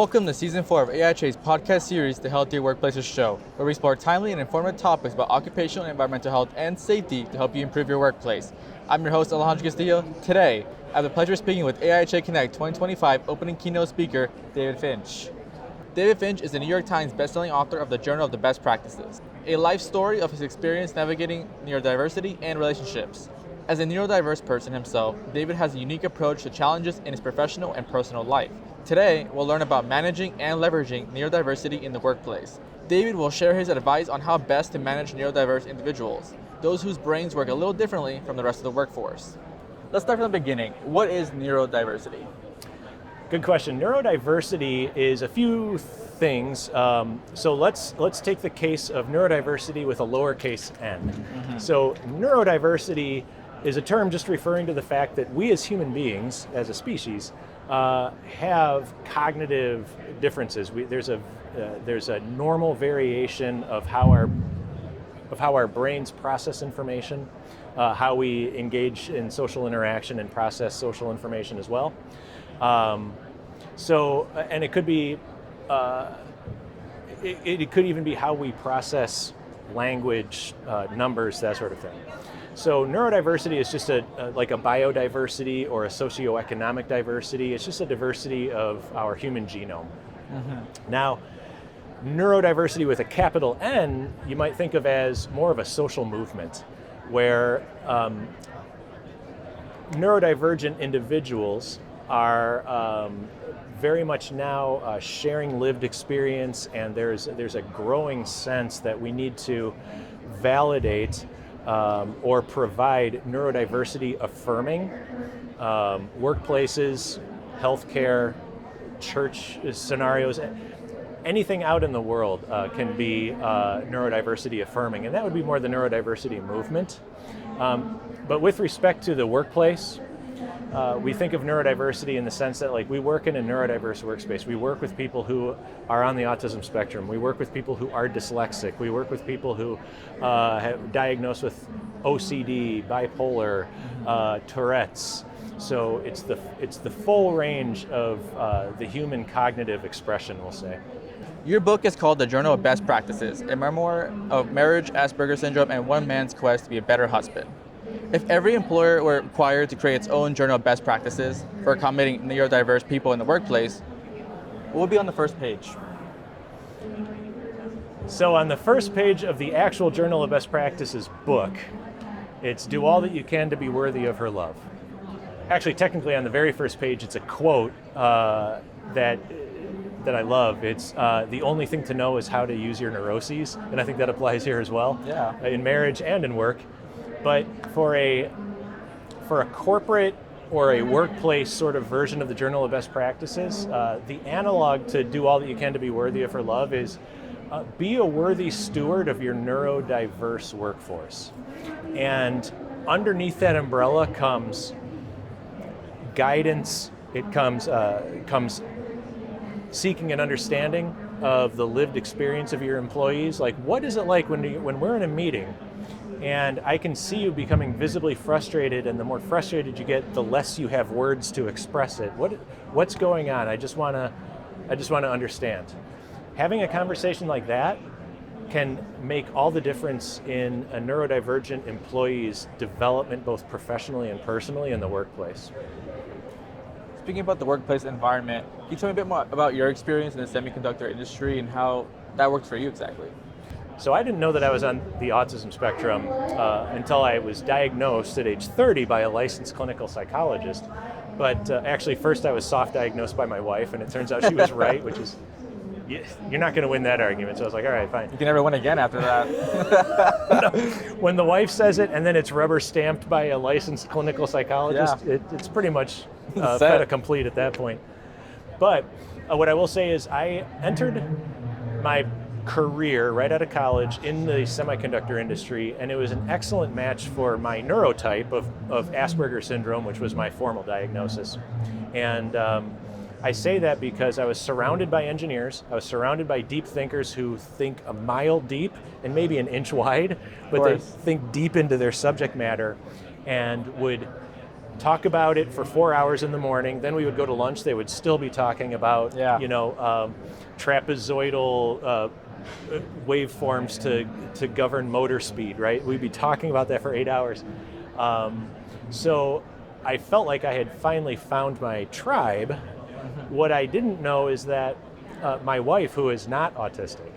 Welcome to Season 4 of AIHA's podcast series, The Healthier Workplaces Show, where we explore timely and informative topics about occupational and environmental health and safety to help you improve your workplace. I'm your host, Alejandro Castillo. Today, I have the pleasure of speaking with AIHA Connect 2025 opening keynote speaker, David Finch. David Finch is the New York Times bestselling author of the Journal of the Best Practices, a life story of his experience navigating neurodiversity and relationships. As a neurodiverse person himself, David has a unique approach to challenges in his professional and personal life. Today, we'll learn about managing and leveraging neurodiversity in the workplace. David will share his advice on how best to manage neurodiverse individuals, those whose brains work a little differently from the rest of the workforce. Let's start from the beginning. What is neurodiversity? Good question. Neurodiversity is a few things. So let's take the case of neurodiversity with a lowercase n. So neurodiversity is a term just referring to the fact that we as human beings, as a species, have cognitive differences. There's a normal variation of how our brains process information, how we engage in social interaction and process social information as well. And it could be, it could even be how we process language, numbers, that sort of thing. So neurodiversity is just like a biodiversity or a socioeconomic diversity. It's just a diversity of our human genome. Now, neurodiversity with a capital N, you might think of as more of a social movement, where neurodivergent individuals are very much now sharing lived experience, and there's a growing sense that we need to validate or provide neurodiversity affirming workplaces, healthcare, church scenarios. Anything out in the world can be neurodiversity affirming, and that would be more the neurodiversity movement. But with respect to the workplace, we think of neurodiversity in the sense that, like, we work in a neurodiverse workspace. We work with people who are on the autism spectrum. We work with people who are dyslexic. We work with people who have diagnosed with OCD, bipolar, Tourette's. So it's the full range of the human cognitive expression, we'll say. Your book is called The Journal of Best Practices, a memoir of marriage, Asperger's syndrome, and one man's quest to be a better husband. If every employer were required to create its own journal of best practices for accommodating neurodiverse people in the workplace, what would be on the first page? So on the first page of the actual Journal of Best Practices book, it's "Do all that you can to be worthy of her love." Actually, technically on the very first page, it's a quote that I love. It's "The only thing to know is how to use your neuroses," and I think that applies here as well, in marriage and in work. But for a corporate or a workplace sort of version of the Journal of Best Practices, the analog to "Do all that you can to be worthy of her love" is be a worthy steward of your neurodiverse workforce. And underneath that umbrella comes guidance. It comes seeking an understanding of the lived experience of your employees. Like, what is it like when we're in a meeting and I can see you becoming visibly frustrated, and the more frustrated you get, the less you have words to express it. What's going on? I just want to understand. Having a conversation like that can make all the difference in a neurodivergent employee's development, both professionally and personally in the workplace. Speaking about the workplace environment, can you tell me a bit more about your experience in the semiconductor industry and how that worked for you exactly? So I didn't know that I was on the autism spectrum until I was diagnosed at age 30 by a licensed clinical psychologist. But actually, first I was soft diagnosed by my wife, and it turns out she was right, which is, you're not going to win that argument. So I was like, all right, fine. You can never win again after that. No, when the wife says it and then it's rubber stamped by a licensed clinical psychologist, it's pretty much fait accompli at that point. But what I will say is I entered my career right out of college in the semiconductor industry, and it was an excellent match for my neurotype of Asperger's syndrome, which was my formal diagnosis. And I say that because I was surrounded by engineers. I was surrounded by deep thinkers who think a mile deep and maybe an inch wide, but they think deep into their subject matter and would talk about it for 4 hours in the morning. Then we would go to lunch. They would still be talking about, trapezoidal waveforms to govern motor speed, right? We'd be talking about that for 8 hours. So I felt like I had finally found my tribe. What I didn't know is that my wife, who is not autistic,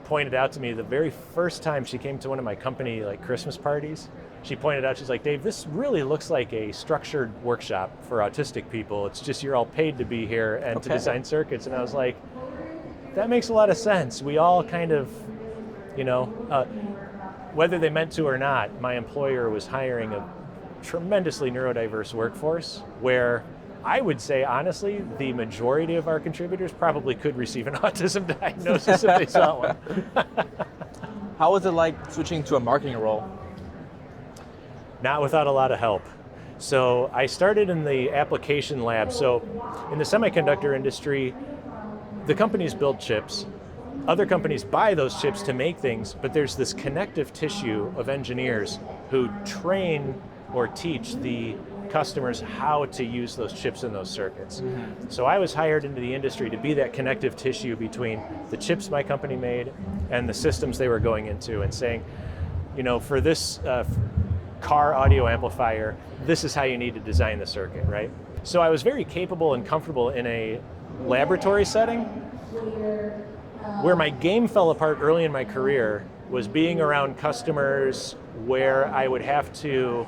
pointed out to me the very first time she came to one of my company Christmas parties. She pointed out, she's like, Dave, this really looks like a structured workshop for autistic people. It's just you're all paid to be here and to design circuits. And I was like, that makes a lot of sense. We all kind of, whether they meant to or not, my employer was hiring a tremendously neurodiverse workforce where I would say, honestly, the majority of our contributors probably could receive an autism diagnosis if they saw one. How was it like switching to a marketing role? Not without a lot of help. So I started in the application lab. So in the semiconductor industry, the companies build chips. Other companies buy those chips to make things, but there's this connective tissue of engineers who train or teach the customers how to use those chips in those circuits. So I was hired into the industry to be that connective tissue between the chips my company made and the systems they were going into, and saying, for this car audio amplifier, this is how you need to design the circuit, right? So I was very capable and comfortable in a laboratory setting. Where my game fell apart early in my career was being around customers where I would have to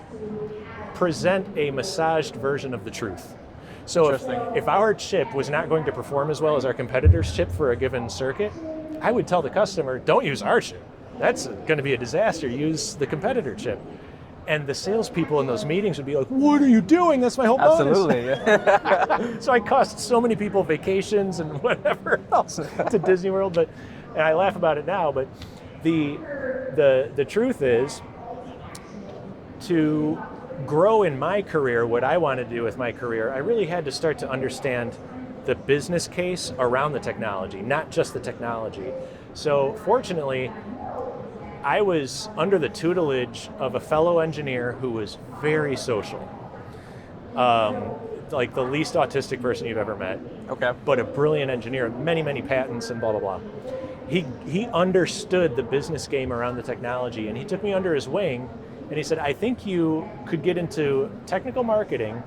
present a massaged version of the truth. So if our chip was not going to perform as well as our competitor's chip for a given circuit, I would tell the customer, don't use our chip. That's going to be a disaster. Use the competitor chip. And the salespeople in those meetings would be like, what are you doing? That's my whole bonus. Absolutely. So I cost so many people vacations and whatever else to Disney World, and I laugh about it now, but the truth is, to grow in my career, what I want to do with my career, I really had to start to understand the business case around the technology, not just the technology. So fortunately, I was under the tutelage of a fellow engineer who was very social. Like the least autistic person you've ever met. Okay. But a brilliant engineer, many, many patents and blah, blah, blah. He understood the business game around the technology, and he took me under his wing, and he said, I think you could get into technical marketing.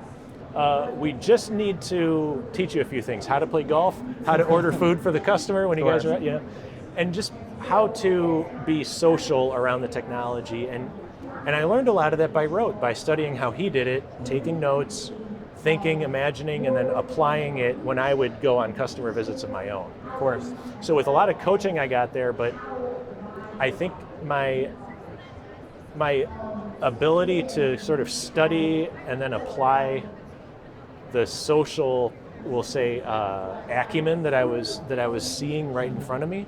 We just need to teach you a few things: how to play golf, how to order food for the customer when you guys are at, and just how to be social around the technology. And I learned a lot of that by rote, by studying how he did it, taking notes, thinking, imagining, and then applying it when I would go on customer visits of my own. Of course. So with a lot of coaching I got there, but I think my ability to sort of study and then apply the social, we'll say, acumen that I was seeing right in front of me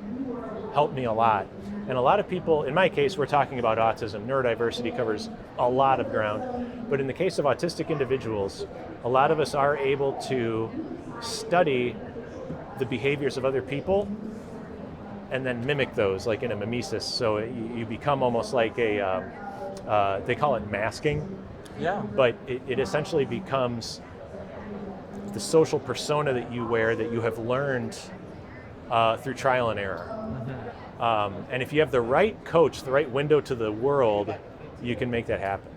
helped me a lot. And a lot of people, in my case, we're talking about autism. Neurodiversity covers a lot of ground. But in the case of autistic individuals, a lot of us are able to study the behaviors of other people and then mimic those, like in a mimesis. So you become almost like they call it masking. Yeah. But it essentially becomes the social persona that you wear, that you have learned through trial and error. And if you have the right coach, the right window to the world, you can make that happen.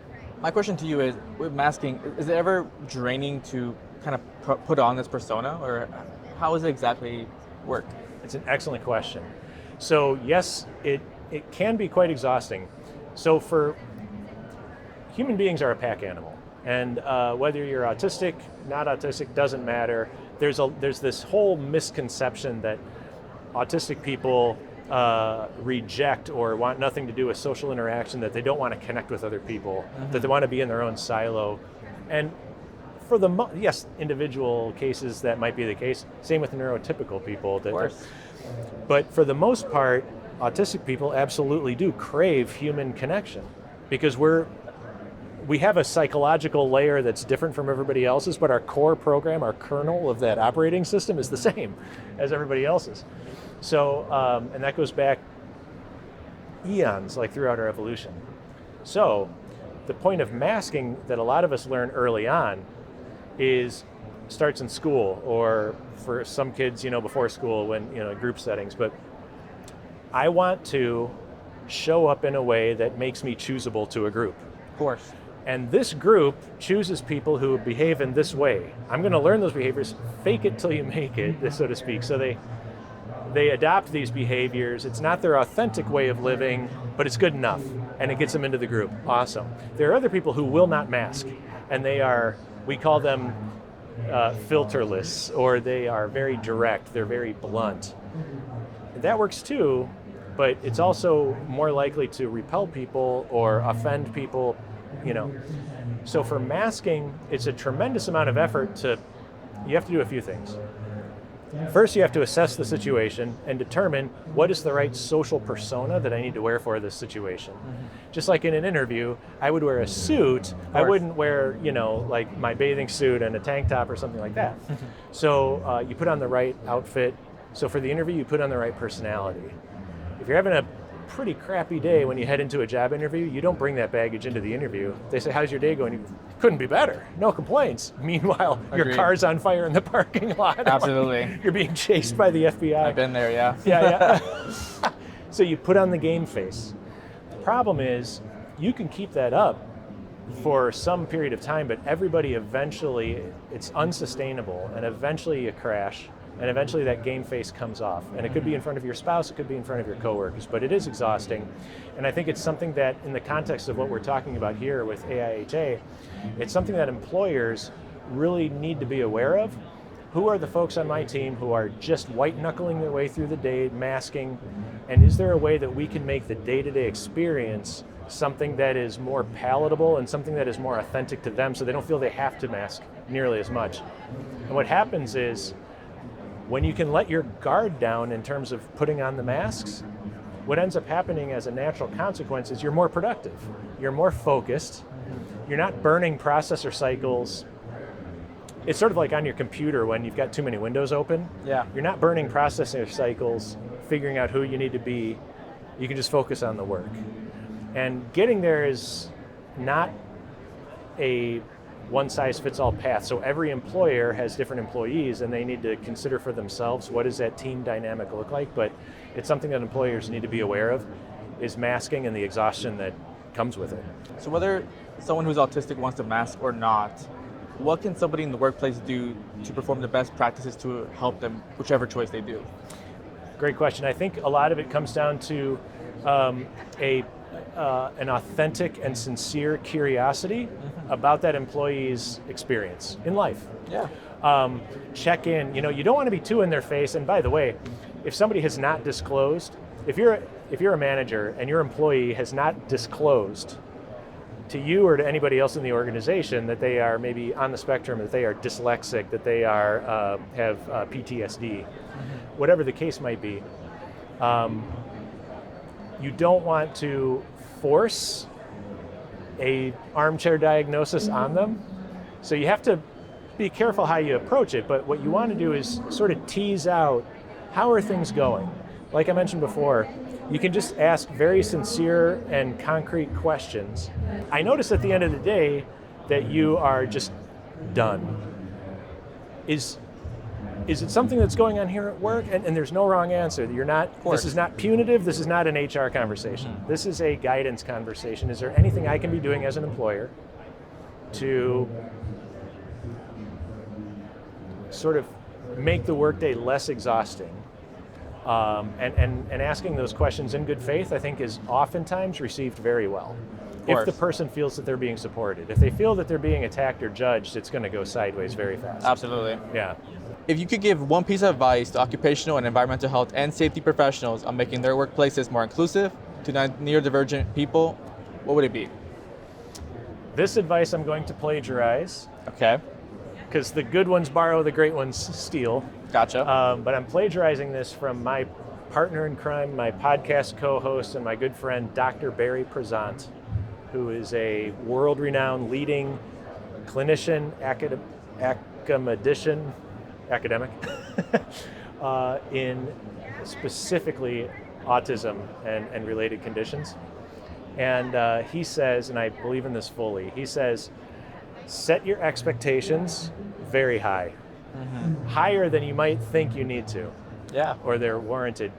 My question to you is, with masking, is it ever draining to kind of put on this persona, or how does it exactly work? It's an excellent question. So yes, it can be quite exhausting. So human beings are a pack animal. And whether you're autistic, not autistic, doesn't matter. There's this whole misconception that autistic people reject or want nothing to do with social interaction, that they don't want to connect with other people, that they want to be in their own silo. And for yes, individual cases that might be the case. Same with neurotypical people. Of course. But for the most part, autistic people absolutely do crave human connection, because we have a psychological layer that's different from everybody else's, but our core program, our kernel of that operating system is the same as everybody else's. So, and that goes back eons, like throughout our evolution. So, the point of masking that a lot of us learn early on starts in school, or for some kids, before school when, group settings. But I want to show up in a way that makes me choosable to a group. Of course. And this group chooses people who behave in this way. I'm going to learn those behaviors, fake it till you make it, so to speak. So they adopt these behaviors. It's not their authentic way of living, but it's good enough, and it gets them into the group. Awesome. There are other people who will not mask, and we call them filterless, or they are very direct, they're very blunt. That works too, but it's also more likely to repel people or offend people, So for masking, it's a tremendous amount of effort. You have to do a few things. First, you have to assess the situation and determine what is the right social persona that I need to wear for this situation. Mm-hmm. Just like in an interview, I would wear a suit. I wouldn't wear, like my bathing suit and a tank top or something like that. So you put on the right outfit. So for the interview, you put on the right personality. If you're having a pretty crappy day when you head into a job interview, you don't bring that baggage into the interview. They say, how's your day going? Couldn't be better. No complaints. Meanwhile, your car's on fire in the parking lot. Absolutely. You're being chased by the FBI. I've been there, yeah. Yeah. So you put on the game face. The problem is you can keep that up for some period of time, but everybody eventually, it's unsustainable, and eventually you crash. And eventually that game face comes off. And it could be in front of your spouse, it could be in front of your coworkers, but it is exhausting. And I think it's something that, in the context of what we're talking about here with AIHA, it's something that employers really need to be aware of. Who are the folks on my team who are just white-knuckling their way through the day, masking? And is there a way that we can make the day-to-day experience something that is more palatable and something that is more authentic to them, so they don't feel they have to mask nearly as much? And what happens is, when you can let your guard down in terms of putting on the masks, what ends up happening as a natural consequence is you're more productive. You're more focused. You're not burning processor cycles. It's sort of like on your computer when you've got too many windows open. Yeah. You're not burning processor cycles, figuring out who you need to be. You can just focus on the work. And getting there is not a one-size-fits-all path. So every employer has different employees, and they need to consider for themselves what does that team dynamic look like. But it's something that employers need to be aware of, is masking and the exhaustion that comes with it. So whether someone who's autistic wants to mask or not, what can somebody in the workplace do to perform the best practices to help them, whichever choice they do? Great question. I think a lot of it comes down to an authentic and sincere curiosity about that employee's experience in life. Yeah. Check in. You don't want to be too in their face. And by the way, if somebody has not disclosed, if you're a manager and your employee has not disclosed to you or to anybody else in the organization that they are maybe on the spectrum, that they are dyslexic, that they are have PTSD, whatever the case might be, you don't want to force a armchair diagnosis on them. So you have to be careful how you approach it, but what you want to do is sort of tease out, how are things going? Like I mentioned before, you can just ask very sincere and concrete questions. I notice at the end of the day that you are just done. Is it something that's going on here at work? And there's no wrong answer. You're not. This is not punitive. This is not an HR conversation. This is a guidance conversation. Is there anything I can be doing as an employer to sort of make the workday less exhausting? And asking those questions in good faith, I think, is oftentimes received very well. If the person feels that they're being supported. If they feel that they're being attacked or judged, it's going to go sideways very fast. Absolutely. Yeah. If you could give one piece of advice to occupational and environmental health and safety professionals on making their workplaces more inclusive to neurodivergent people, what would it be? This advice I'm going to plagiarize. Okay. Because the good ones borrow, the great ones steal. Gotcha. But I'm plagiarizing this from my partner in crime, my podcast co-host, and my good friend, Dr. Barry Prezant, who is a world-renowned leading clinician, academic, in specifically autism and related conditions. And he says, and I believe in this fully, he says, set your expectations very high, higher than you might think you need to, or they're warranted.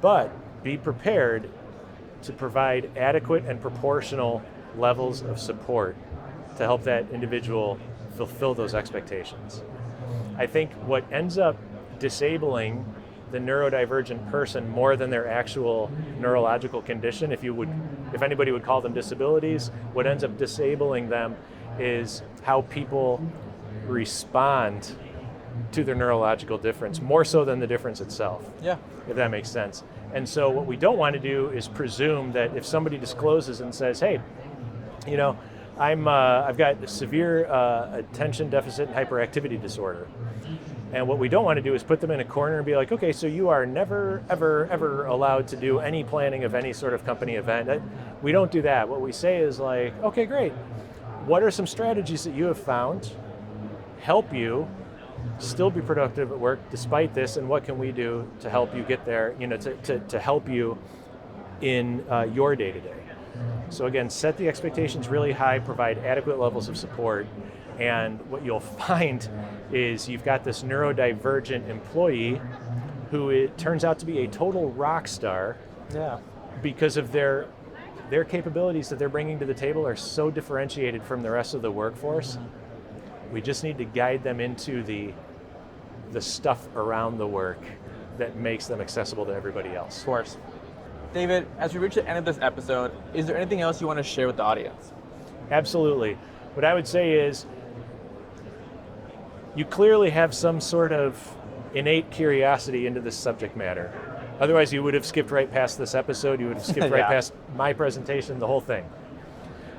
But be prepared to provide adequate and proportional levels of support to help that individual fulfill those expectations. I think what ends up disabling the neurodivergent person more than their actual neurological condition, if anybody would call them disabilities, what ends up disabling them is how people respond to their neurological difference, more so than the difference itself. Yeah. If that makes sense. And so what we don't want to do is presume that if somebody discloses and says, hey, you know, I've got severe attention deficit and hyperactivity disorder. And what we don't want to do is put them in a corner and be like, okay, so you are never, ever, ever allowed to do any planning of any sort of company event. We don't do that. What we say is like, okay, great. What are some strategies that you have found help you still be productive at work despite this, and what can we do to help you get there, you know, to help you in your day-to-day? So again, set the expectations really high, provide adequate levels of support, and what you'll find is you've got this neurodivergent employee who it turns out to be a total rock star because of their capabilities that they're bringing to the table are so differentiated from the rest of the workforce. We just need to guide them into the stuff around the work that makes them accessible to everybody else. Of course. David, as we reach the end of this episode, is there anything else you want to share with the audience? Absolutely. What I would say is you clearly have some sort of innate curiosity into this subject matter. Otherwise, you would have skipped right past this episode. You would have skipped right past my presentation, the whole thing.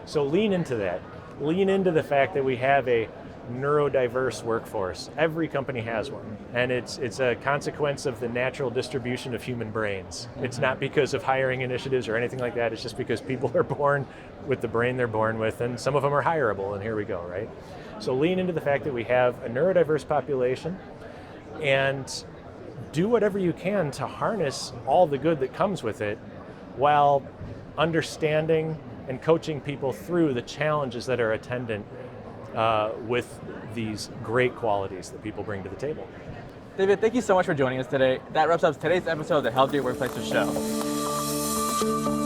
So lean into that. Lean into the fact that we have a neurodiverse workforce. Every company has one, and it's a consequence of the natural distribution of human brains. It's not because of hiring initiatives or anything like that. It's just because people are born with the brain they're born with, and some of them are hireable, and here we go, right? So lean into the fact that we have a neurodiverse population, and do whatever you can to harness all the good that comes with it while understanding and coaching people through the challenges that are attendant with these great qualities that people bring to the table. David, thank you so much for joining us today. That wraps up today's episode of the Healthier Workplaces Show.